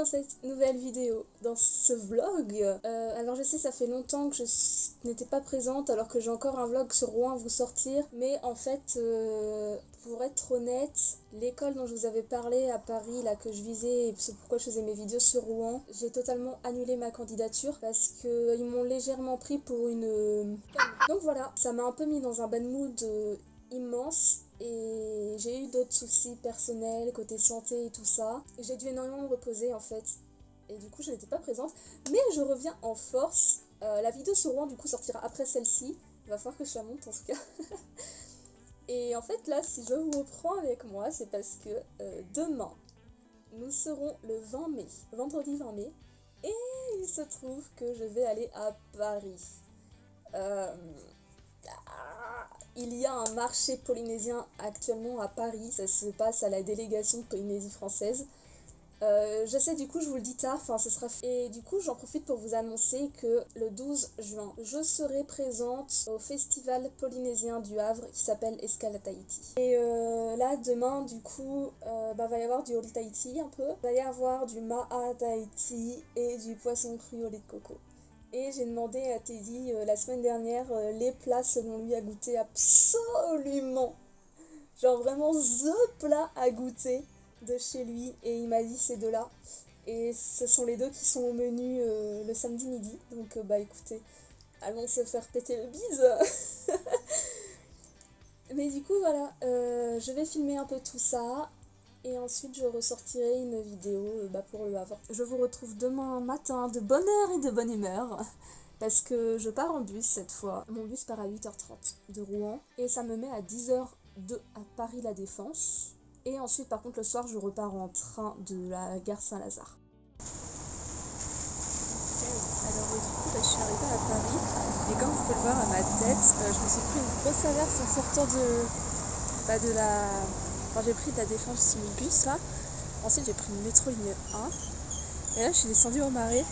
dans cette nouvelle vidéo, dans ce vlog. Alors je sais, ça fait longtemps que je n'étais pas présente alors que j'ai encore un vlog sur Rouen à vous sortir. Mais en fait, pour être honnête, l'école dont je vous avais parlé à Paris, là que je visais, et c'est pourquoi je faisais mes vidéos sur Rouen, j'ai totalement annulé ma candidature parce qu'ils m'ont légèrement pris pour une... Donc voilà, ça m'a un peu mis dans un bad mood immense. Et j'ai eu d'autres soucis personnels, côté santé et tout ça. Et j'ai dû énormément me reposer en fait. Et du coup, je n'étais pas présente. Mais je reviens en force. La vidéo sur Rouen, du coup, sortira après celle-ci. Il va falloir que je la monte en tout cas. Et en fait, là, si je vous reprends avec moi, c'est parce que demain, nous serons le 20 mai. Vendredi 20 mai. Et il se trouve que je vais aller à Paris. Il y a un marché polynésien actuellement à Paris, ça se passe à la délégation de Polynésie française. Je sais, du coup je vous le dis tard, enfin ce sera fait. Et du coup j'en profite pour vous annoncer que le 12 juin, je serai présente au festival polynésien du Havre qui s'appelle Escale Tahiti. Et là demain du coup, va y avoir du Oli Tahiti un peu, va y avoir du Ma'a Tahiti et du poisson cru au lait de coco. Et j'ai demandé à Teddy la semaine dernière les plats selon lui à goûter absolument. Genre vraiment the plat à goûter de chez lui. Et il m'a dit ces deux-là. Et ce sont les deux qui sont au menu le samedi midi. Donc écoutez, allons se faire péter le bise. Mais du coup voilà, je vais filmer un peu tout ça. Et ensuite je ressortirai une vidéo pour le Havre. Je vous retrouve demain matin de bonne heure et de bonne humeur. Parce que je pars en bus cette fois. Mon bus part à 8h30 de Rouen. Et ça me met à 10h à Paris La Défense. Et ensuite par contre le soir je repars en train de la gare Saint-Lazare. Alors du coup je suis arrivée à Paris. Et comme vous pouvez le voir à ma tête, je me suis pris une grosse averse en sortant de la... Enfin, j'ai pris de la Défense mon bus là, ensuite j'ai pris le métro ligne 1, et là je suis descendue au marais,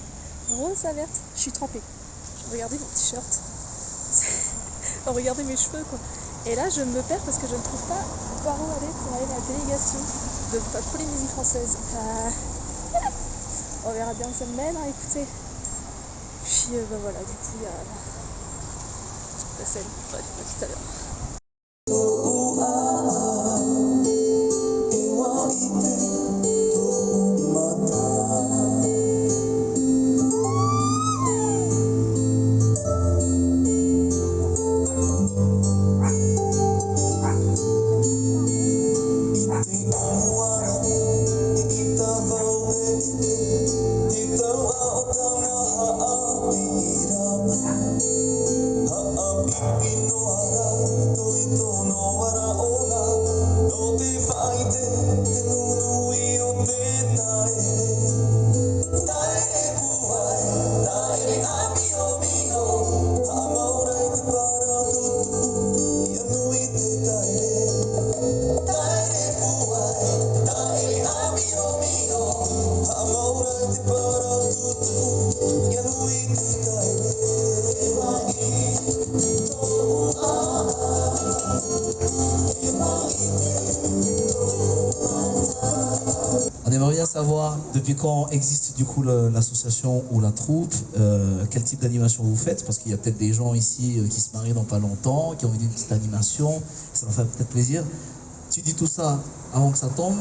grosse alerte, je suis trempée. Regardez mon t-shirt, regardez mes cheveux quoi. Et là je me perds parce que je ne trouve pas par où aller pour aller à la délégation de la Polynésie française. On verra bien où ça me mène, hein, écoutez. Puis voilà, du coup il y a la scène, bref, à tout à l'heure. On aimerait bien savoir depuis quand existe du coup l'association ou la troupe, quel type d'animation vous faites, parce qu'il y a peut-être des gens ici qui se marient dans pas longtemps, qui ont envie d'une petite animation, ça leur fait peut-être plaisir. Tu dis tout ça avant que ça tombe,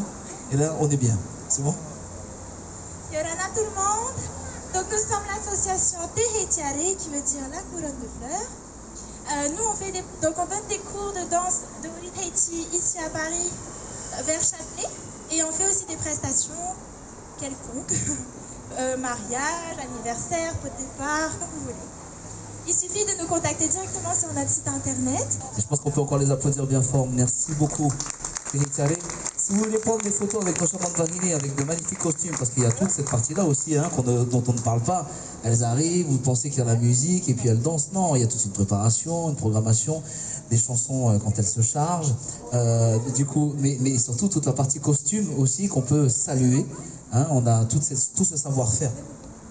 et là on est bien, c'est bon? Yorana tout le monde, donc nous sommes l'association Tehetiare qui veut dire la couronne de fleurs. Nous on donne des cours de danse de Oli Tahiti ici à Paris vers Châtelet. Et on fait aussi des prestations quelconques, mariage, anniversaire, pot de départ, comme vous voulez. Il suffit de nous contacter directement sur notre site internet. Et je pense qu'on peut encore les applaudir bien fort. Merci beaucoup. Si vous voulez prendre des photos avec Rocha Manzarini, avec de magnifiques costumes, parce qu'il y a toute cette partie-là aussi hein, dont on ne parle pas. Elles arrivent, vous pensez qu'il y a la musique et puis elles dansent. Non, il y a toute une préparation, une programmation, des chansons quand elles se chargent. Du coup, mais surtout toute la partie costume aussi qu'on peut saluer. Hein, on a tout ce savoir-faire.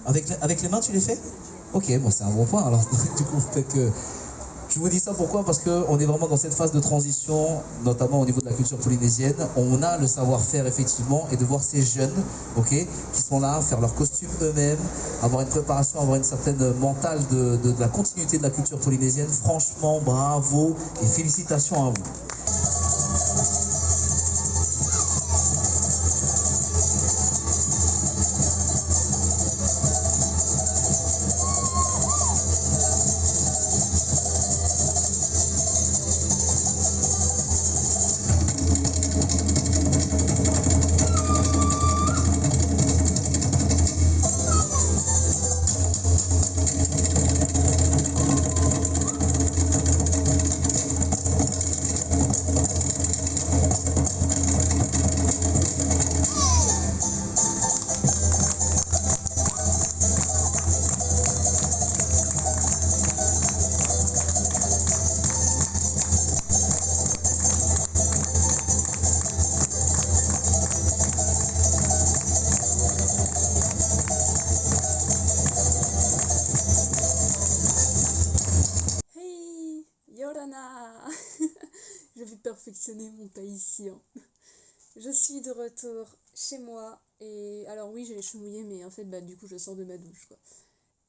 Avec les mains, tu les fais? Ok, bon, c'est un bon point. Alors, du coup, peut-être que Je vous dis ça pourquoi? Parce qu'on est vraiment dans cette phase de transition, notamment au niveau de la culture polynésienne. On a le savoir-faire effectivement, et de voir ces jeunes, ok, qui sont là, faire leurs costumes eux-mêmes, avoir une préparation, avoir une certaine mentale de la continuité de la culture polynésienne. Franchement, bravo et félicitations à vous. Hey, Yorana! Je vais perfectionner mon tahitien. Je suis de retour chez moi et alors oui j'ai les cheveux mouillés mais en fait bah du coup je sors de ma douche quoi.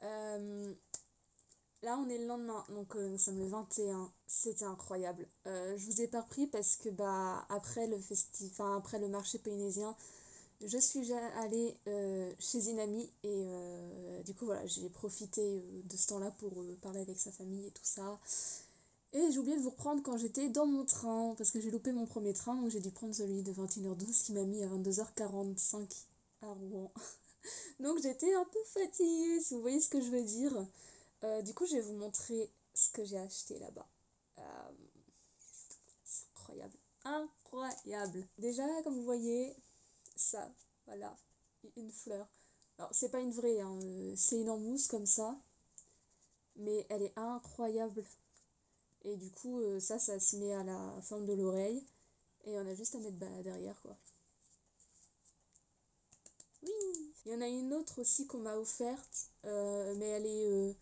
Euh, Là on est le lendemain donc nous sommes le 21, c'était incroyable. Je vous ai pas repris parce que bah après le après le marché polynésien je suis allée chez une amie et du coup voilà j'ai profité de ce temps-là pour parler avec sa famille et tout ça. Et j'ai oublié de vous reprendre quand j'étais dans mon train, parce que j'ai loupé mon premier train, donc j'ai dû prendre celui de 21h12 qui m'a mis à 22h45 à Rouen. Donc j'étais un peu fatiguée, si vous voyez ce que je veux dire. Du coup, je vais vous montrer ce que j'ai acheté là-bas. Euh, c'est incroyable. Incroyable. Déjà, comme vous voyez, ça, voilà, une fleur. Alors, c'est pas une vraie, hein, c'est une en mousse comme ça, mais elle est incroyable. Et du coup, ça se met à la forme de l'oreille. Et on a juste à mettre derrière, quoi. Oui. Il y en a une autre aussi qu'on m'a offerte. Mais elle est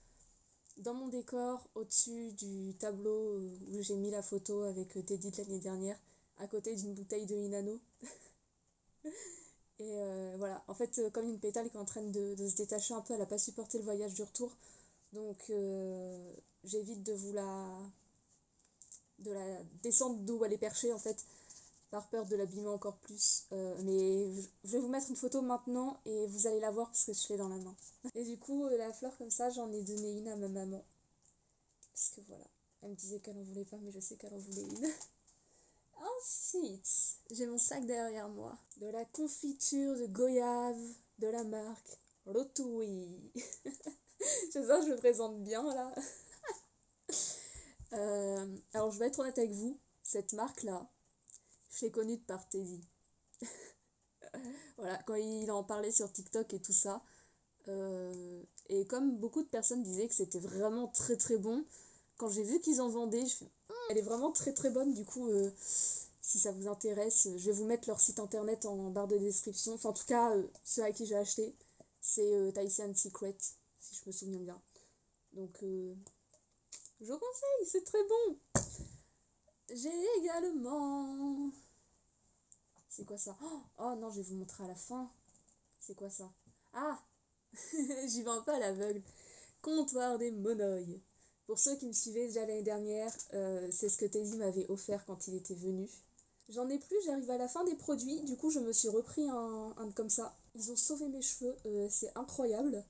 dans mon décor, au-dessus du tableau où j'ai mis la photo avec Teddy de l'année dernière, à côté d'une bouteille de Inano. Et voilà, en fait, comme une pétale qui est en train de se détacher un peu, elle n'a pas supporté le voyage du retour. Donc, j'évite de la descendre d'où elle est perchée en fait, par peur de l'abîmer encore plus. Mais je vais vous mettre une photo maintenant et vous allez la voir parce que je l'ai dans la main. Et du coup, la fleur comme ça, j'en ai donné une à ma maman. Parce que voilà, elle me disait qu'elle en voulait pas, mais je sais qu'elle en voulait une. Ensuite, j'ai mon sac derrière moi. De la confiture de goyave de la marque Rotui. J'espère que je me présente bien là. Alors je vais être honnête avec vous, cette marque-là, je l'ai connue par Teddy. Voilà, quand il en parlait sur TikTok et tout ça. Et comme beaucoup de personnes disaient que c'était vraiment très très bon, quand j'ai vu qu'ils en vendaient, je fais, elle est vraiment très très bonne. Du coup, si ça vous intéresse, je vais vous mettre leur site internet en barre de description. Enfin, en tout cas, ceux à qui j'ai acheté, c'est Tahitian Secret, si je me souviens bien. Donc, je vous conseille, c'est très bon. J'ai également... C'est quoi ça? Oh non, je vais vous montrer à la fin. C'est quoi ça? Ah, j'y vais un peu à l'aveugle. Comptoir des monoïs. Pour ceux qui me suivaient déjà l'année dernière, c'est ce que Teddy m'avait offert quand il était venu. J'en ai plus, j'arrive à la fin des produits, du coup je me suis repris un comme ça. Ils ont sauvé mes cheveux, c'est incroyable.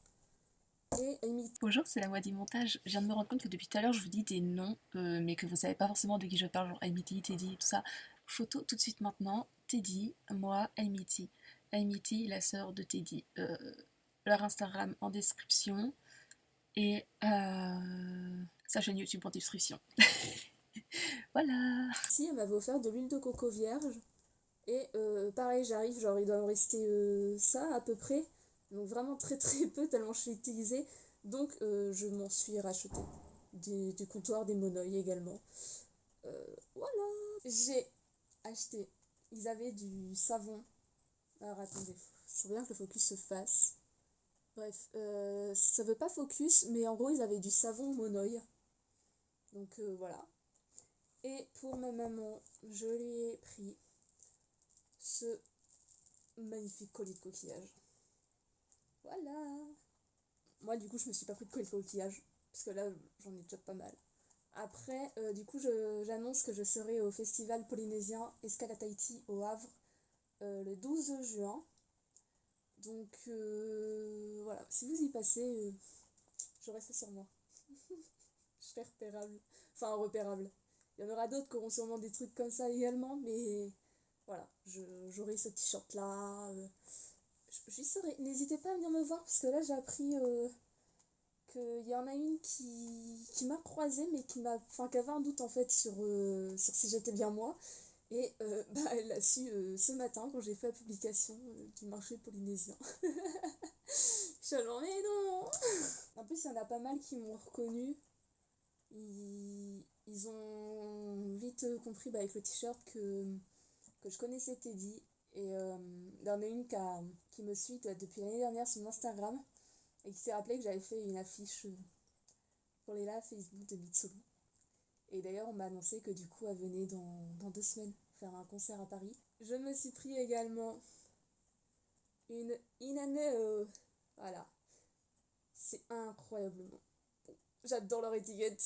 Et Amy... Bonjour, c'est la voix du montage. Je viens de me rendre compte que depuis tout à l'heure je vous dis des noms, mais que vous savez pas forcément de qui je parle, genre Amity, Teddy, tout ça. Photo tout de suite maintenant. Teddy, moi, Amity. Amity, la sœur de Teddy. Leur Instagram en description et sa chaîne YouTube en description. Voilà. Si, elle m'avait offert de l'huile de coco vierge. Et pareil, j'arrive, genre il doit me rester ça à peu près. Donc vraiment très très peu, tellement je suis utilisée. Donc je m'en suis racheté. Du comptoir des monoïs également. Voilà. J'ai acheté. Ils avaient du savon. Alors attendez, faut bien que le focus se fasse. Bref, ça veut pas focus, mais en gros ils avaient du savon monoï. Donc voilà. Et pour ma maman, je lui ai pris ce magnifique collier de coquillage. Voilà. Moi du coup je me suis pas pris de collier de coquillage, parce que là j'en ai déjà pas mal. Après, du coup j'annonce que je serai au festival polynésien Escale à Tahiti au Havre le 12 juin. Donc voilà, si vous y passez, j'aurai ça sur moi. Je serai repérable. Enfin repérable. Il y en aura d'autres qui auront sûrement des trucs comme ça également, mais voilà, j'aurai ce t-shirt là. J'y serai. N'hésitez pas à venir me voir, parce que là j'ai appris qu'il y en a une qui m'a croisée, mais qui avait un doute en fait sur si j'étais bien moi. Et elle l'a su ce matin quand j'ai fait la publication du marché polynésien. Je suis genre, mais non. En plus, il y en a pas mal qui m'ont reconnu. Ils ont vite compris avec le t-shirt que je connaissais Teddy. Et il y en a une qui me suit depuis l'année dernière sur mon Instagram et qui s'est rappelé que j'avais fait une affiche pour les lives Facebook de Mitsuru. Et d'ailleurs, on m'a annoncé que du coup, elle venait dans 2 semaines faire un concert à Paris. Je me suis pris également une Inane. Voilà. C'est incroyablement bon. J'adore leur étiquette.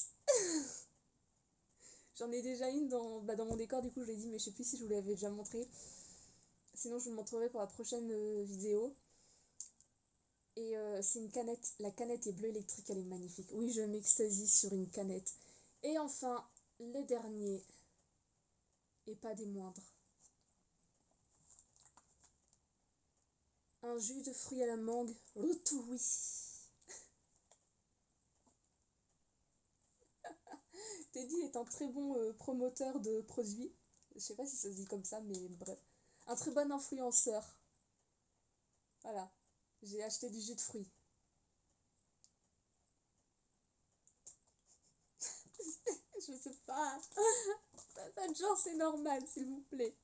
J'en ai déjà une dans mon décor, du coup, je l'ai dit, mais je sais plus si je vous l'avais déjà montré. Sinon, je vous le montrerai pour la prochaine vidéo. Et c'est une canette. La canette est bleue électrique, elle est magnifique. Oui, je m'extasie sur une canette. Et enfin, le dernier, et pas des moindres. Un jus de fruits à la mangue, Rutui. Teddy est un très bon promoteur de produits. Je sais pas si ça se dit comme ça, mais bref. Un très bon influenceur. Voilà. J'ai acheté du jus de fruits. Je sais pas. Pas de genre, c'est normal, s'il vous plaît.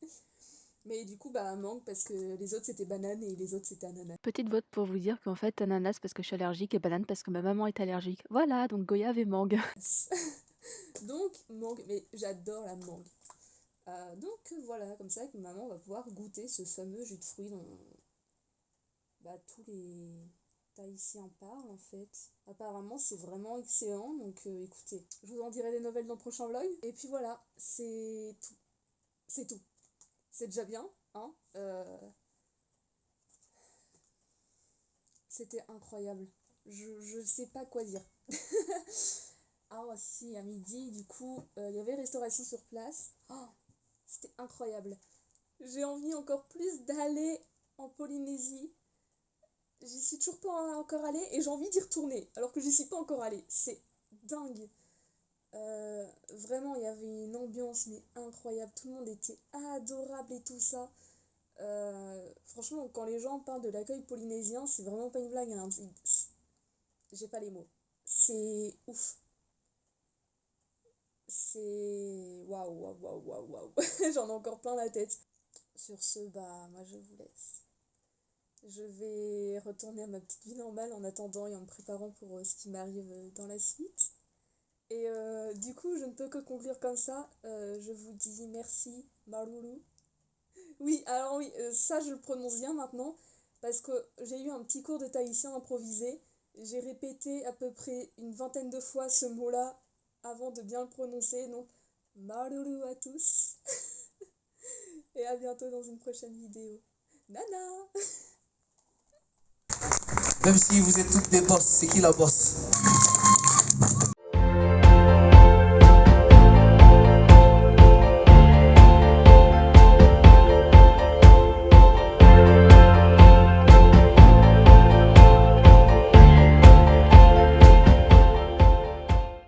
Mais du coup, mangue, parce que les autres c'était banane et les autres c'était ananas. Petite vote pour vous dire qu'en fait, ananas parce que je suis allergique et banane parce que ma maman est allergique. Voilà, donc goyave et mangue. Donc, mangue, mais j'adore la mangue. Donc voilà, comme ça, que maman va pouvoir goûter ce fameux jus de fruits dont tous les Tahitiens parlent en fait. Apparemment, c'est vraiment excellent, donc écoutez, je vous en dirai des nouvelles dans le prochain vlog. Et puis voilà, c'est tout. C'est tout. C'est déjà bien, hein. C'était incroyable. Je sais pas quoi dire. Ah si, à midi, du coup, il y avait restauration sur place. Oh, c'était incroyable. J'ai envie encore plus d'aller en Polynésie. J'y suis toujours pas encore allée et j'ai envie d'y retourner alors que j'y suis pas encore allée. C'est dingue. Vraiment, il y avait une ambiance mais incroyable. Tout le monde était adorable et tout ça. Franchement, quand les gens parlent de l'accueil polynésien, c'est vraiment pas une blague, hein. J'ai pas les mots. C'est ouf. C'est waouh. J'en ai encore plein la tête. Sur ce, moi je vous laisse. Je vais retourner à ma petite vie normale en attendant et en me préparant pour ce qui m'arrive dans la suite. Et du coup, je ne peux que conclure comme ça. Je vous dis merci, Marulu. Oui, alors oui, ça je le prononce bien maintenant, parce que j'ai eu un petit cours de tahitien improvisé. J'ai répété à peu près une 20aine de fois ce mot-là avant de bien le prononcer. Donc, Marulu à tous. Et à bientôt dans une prochaine vidéo. Nana! Même si vous êtes toutes des boss, c'est qui la boss?